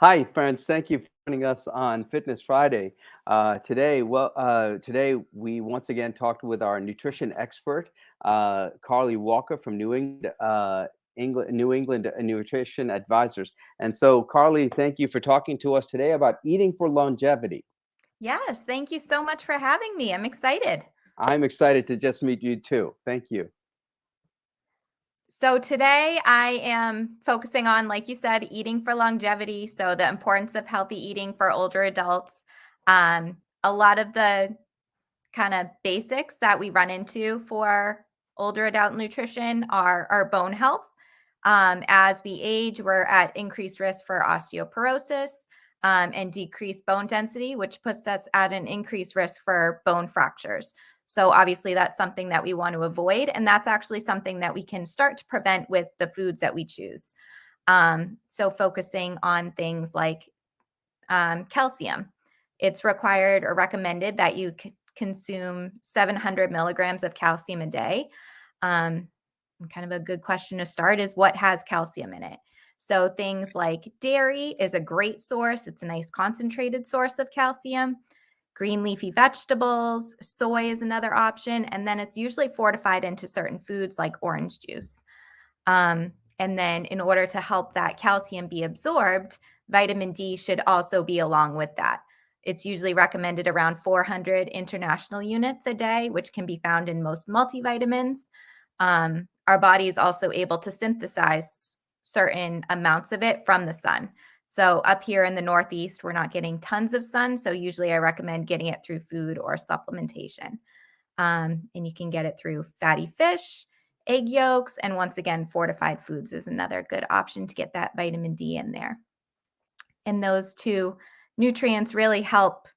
Hi, friends. Thank you for joining us on Fitness Friday. Today we once again talked with our nutrition expert, Carly Walker from New England Nutrition Advisors. And so, Carly, thank you for talking to us today about eating for longevity. Yes, thank you so much for having me. I'm excited. I'm excited to just meet you too. Thank you. So, today I am focusing on, like you said, eating for longevity. So, the importance of healthy eating for older adults. A lot of the kind of basics that we run into for older adult nutrition are our bone health. As we age, we're at increased risk for osteoporosis and decreased bone density, which puts us at an increased risk for bone fractures. So, obviously, that's something that we want to avoid. And that's actually something that we can start to prevent with the foods that we choose. So, focusing on things like calcium. It's required or recommended that you consume 700 milligrams of calcium a day. And kind of a good question to start is what has calcium in it? So things like dairy is a great source. It's a nice concentrated source of calcium. Green leafy vegetables, soy is another option. And then it's usually fortified into certain foods like orange juice. And then in order to help that calcium be absorbed, vitamin D should also be along with that. It's usually recommended around 400 international units a day, which can be found in most multivitamins. Our body is also able to synthesize certain amounts of it from the sun. So up here in the Northeast, we're not getting tons of sun. So usually I recommend getting it through food or supplementation. And you can get it through fatty fish, egg yolks, and once again, fortified foods is another good option to get that vitamin D in there. And those two nutrients really help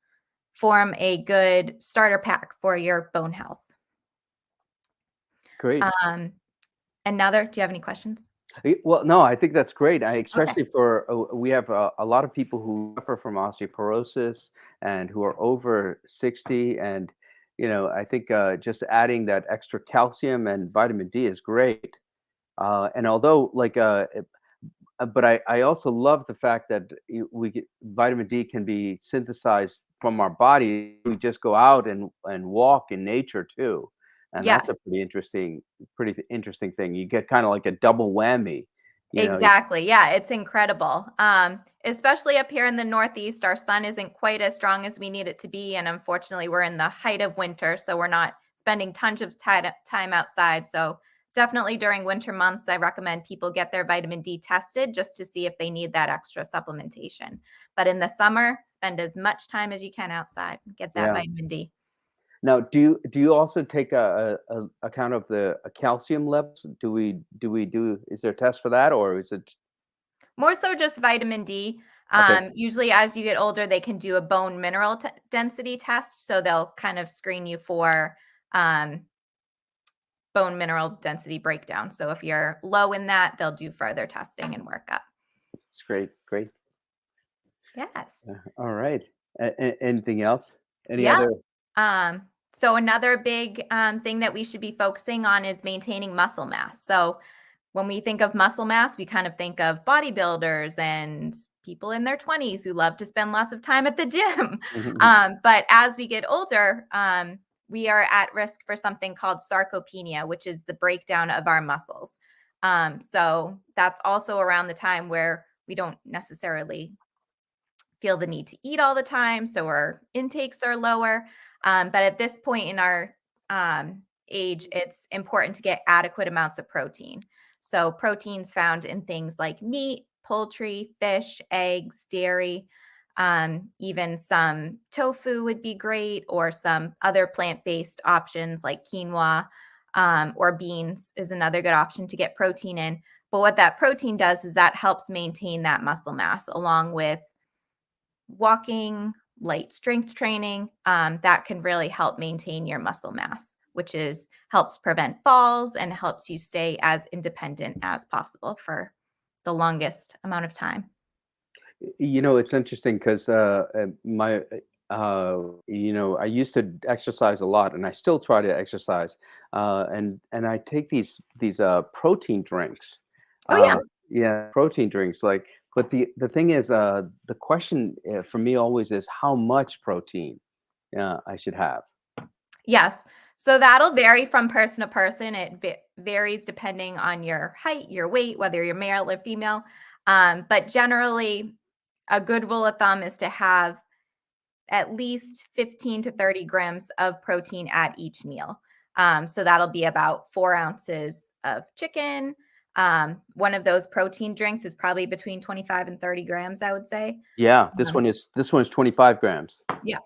form a good starter pack for your bone health. Great. Um, do you have any questions? Well, no, I think that's great. Okay. Especially for we have a lot of people who suffer from osteoporosis and who are over 60, and I think just adding that extra calcium and vitamin D is great. And although but I also love the fact that vitamin D can be synthesized from our body. We just go out and walk in nature too, and that's a Yes. pretty interesting thing. You get kind of like a double whammy, you know. Exactly. Yeah, it's incredible. Especially up here in the Northeast, our sun isn't quite as strong as we need it to be. And unfortunately, we're in the height of winter. So we're not spending tons of time outside. So definitely during winter months, I recommend people get their vitamin D tested just to see if they need that extra supplementation. But in the summer, spend as much time as you can outside and get that Yeah. vitamin D. Now, do you also take a account of the calcium levels? Is there a test for that, or is it More so just vitamin D. okay? Usually, as you get older, they can do a bone mineral density test. So they'll kind of screen you for um, bone mineral density breakdown. So if you're low in that, they'll do further testing and work up. It's great, great. Yes. All right. Anything else? Any Yeah. other? So another big thing that we should be focusing on is maintaining muscle mass. So when we think of muscle mass, we kind of think of bodybuilders and people in their 20s who love to spend lots of time at the gym. But as we get older, we are at risk for something called sarcopenia, which is the breakdown of our muscles. So that's also around the time where we don't necessarily feel the need to eat all the time. So our intakes are lower. But at this point in our age, it's important to get adequate amounts of protein. So proteins found in things like meat, poultry, fish, eggs, dairy, even some tofu would be great, or some other plant-based options like quinoa or beans is another good option to get protein in. But what that protein does is that helps maintain that muscle mass along with walking, light strength training, that can really help maintain your muscle mass, which is helps prevent falls and helps you stay as independent as possible for the longest amount of time. It's interesting because I used to exercise a lot, and I still try to exercise, and I take these protein drinks. Oh yeah. Yeah, protein drinks like But the thing is, the question for me always is how much protein I should have. Yes. So that'll vary from person to person. It varies depending on your height, your weight, whether you're male or female. But generally, a good rule of thumb is to have at least 15 to 30 grams of protein at each meal. So that'll be about 4 ounces of chicken. One of those protein drinks is probably between 25 and 30 grams, I would say. Yeah, Um, this one's 25 grams. yeah.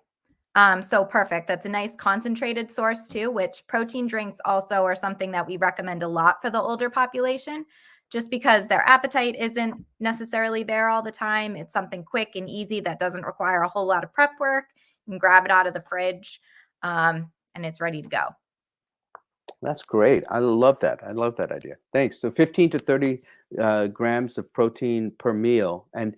So perfect. That's a nice concentrated source too, which protein drinks also are something that we recommend a lot for the older population, just because their appetite isn't necessarily there all the time. It's something quick and easy that doesn't require a whole lot of prep work. You can grab it out of the fridge, and it's ready to go. That's great. I love that. I love that idea. Thanks. So 15 to 30 grams of protein per meal. And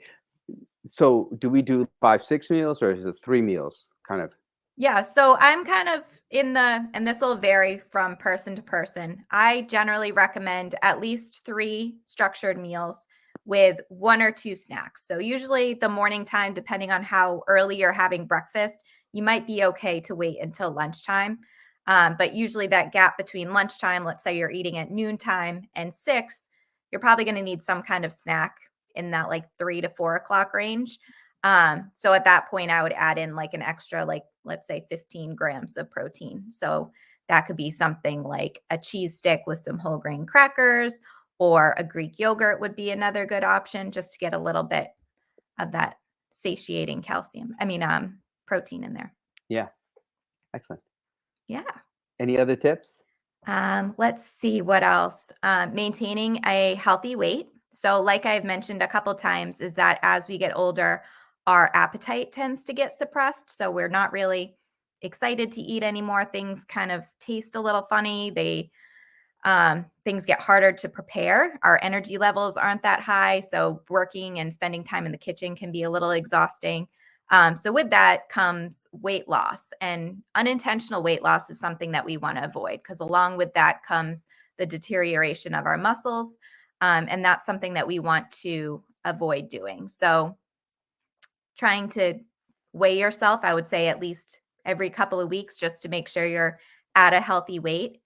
so do we do 5, 6 meals or is it 3 meals? Kind of. Yeah, so I'm kind of in the, and this will vary from person to person. I generally recommend at least 3 structured meals with 1 or 2 snacks. So usually the morning time, depending on how early you're having breakfast, you might be okay to wait until lunchtime. But usually that gap between lunchtime, let's say you're eating at noontime and 6, you're probably going to need some kind of snack in that like 3 to 4 o'clock range. So at that point, I would add in like an extra, like, let's say 15 grams of protein. So that could be something like a cheese stick with some whole grain crackers, or a Greek yogurt would be another good option just to get a little bit of that satiating protein in there. Yeah. Excellent. Yeah. Any other tips? Let's see what else. Maintaining a healthy weight. So, like I've mentioned a couple times, is that as we get older, our appetite tends to get suppressed. So we're not really excited to eat anymore. Things kind of taste a little funny. Things get harder to prepare. Our energy levels aren't that high. So working and spending time in the kitchen can be a little exhausting. So with that comes weight loss, and unintentional weight loss is something that we want to avoid, because along with that comes the deterioration of our muscles. And that's something that we want to avoid doing. So trying to weigh yourself, I would say at least every couple of weeks, just to make sure you're at a healthy weight,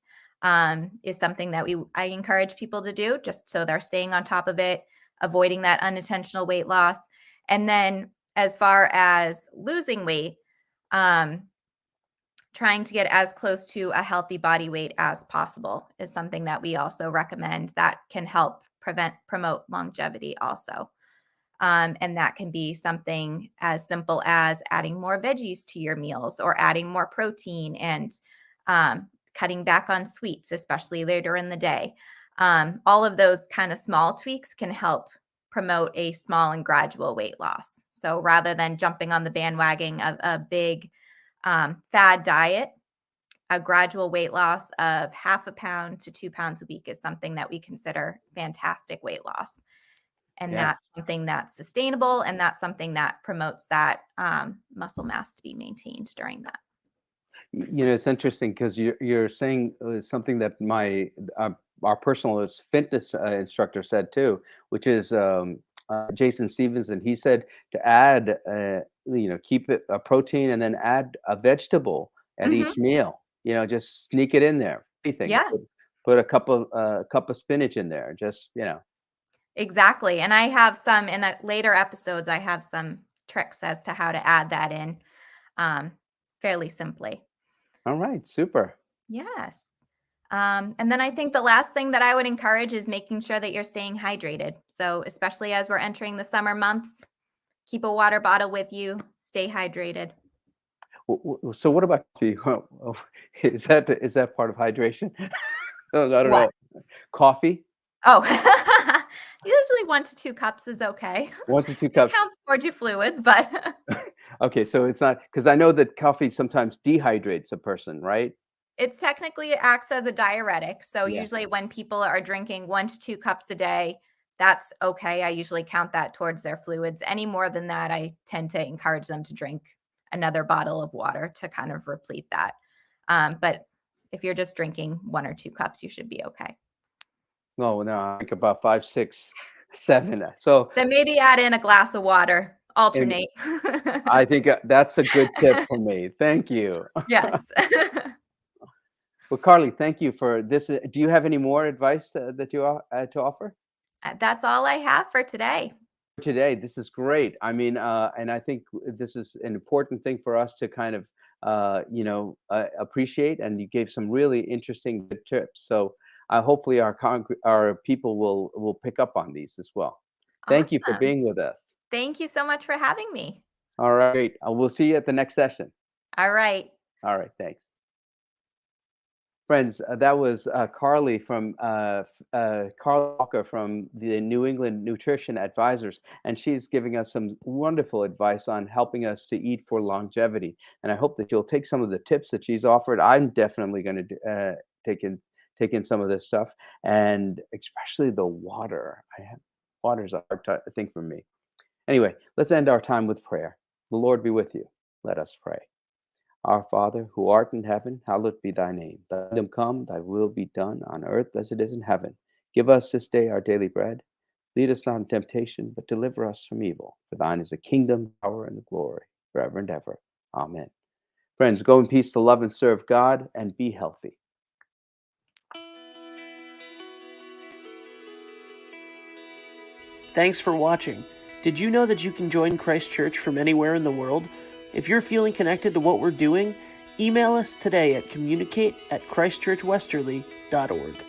is something that I encourage people to do, just so they're staying on top of it, avoiding that unintentional weight loss. And then as far as losing weight, um, trying to get as close to a healthy body weight as possible is something that we also recommend, that can help promote longevity also. And that can be something as simple as adding more veggies to your meals, or adding more protein, and cutting back on sweets, especially later in the day. All of those kind of small tweaks can help promote a small and gradual weight loss. So rather than jumping on the bandwagon of a big fad diet, a gradual weight loss of half a pound to 2 pounds a week is something that we consider fantastic weight loss. And Yeah. that's something that's sustainable, and that's something that promotes that muscle mass to be maintained during that. It's interesting because you're saying something that my our personal fitness instructor said too, which is Jason Stevenson. He said to add, keep it a protein and then add a vegetable at Hmm. each meal. Just sneak it in there. Anything. Yeah, Put a cup of spinach in there. Just exactly. And I have some in later episodes, I have some tricks as to how to add that in, um, fairly simply. All right, super. Yes. And then I think the last thing that I would encourage is making sure that you're staying hydrated. So, especially as we're entering the summer months, keep a water bottle with you, stay hydrated. So what about coffee? Is that part of hydration? I don't What? know. Coffee, Oh, usually 1 to 2 cups is okay. 1 to 2 It cups. counts towards your fluids, but Okay, so it's not because I know that coffee sometimes dehydrates a person, right? it's technically, it acts as a diuretic. So Yeah. usually when people are drinking 1 to 2 cups a day, that's okay. I usually count that towards their fluids. Any more than that, I tend to encourage them to drink another bottle of water to kind of replete that. But if you're just drinking 1 or 2 cups, you should be okay. No, no, I think about 5, 6. 7. So Then maybe add in a glass of water, and alternate. I think that's a good tip for me. Thank you. Yes. Well, Carly, thank you for this. Do you have any more advice that you to offer That's all I have for today. today? This is great. I mean, and I think this is an important thing for us to kind of, appreciate. And you gave some really interesting good tips. So hopefully our people will pick up on these as well. Thank you for Awesome. being with us. Thank you so much for having me. All right, great. We'll see you at the next session. All right. All right, thanks. Friends, that was Carly Carl Walker from the New England Nutrition Advisors, and she's giving us some wonderful advice on helping us to eat for longevity. And I hope that you'll take some of the tips that she's offered. I'm definitely going to take in some of this stuff, and especially the water. Water's a hard thing for me. Anyway, let's end our time with prayer. The Lord be with you. Let us pray. Our Father, who art in heaven, hallowed be thy name. Thy kingdom come, thy will be done on earth as it is in heaven. Give us this day our daily bread. Lead us not in temptation, but deliver us from evil. For thine is the kingdom, power, and the glory, forever and ever. Amen. Friends, go in peace to love and serve God and be healthy. Thanks for watching. Did you know that you can join Christ Church from anywhere in the world? If you're feeling connected to what we're doing, email us today at communicate@christchurchwesterly.org.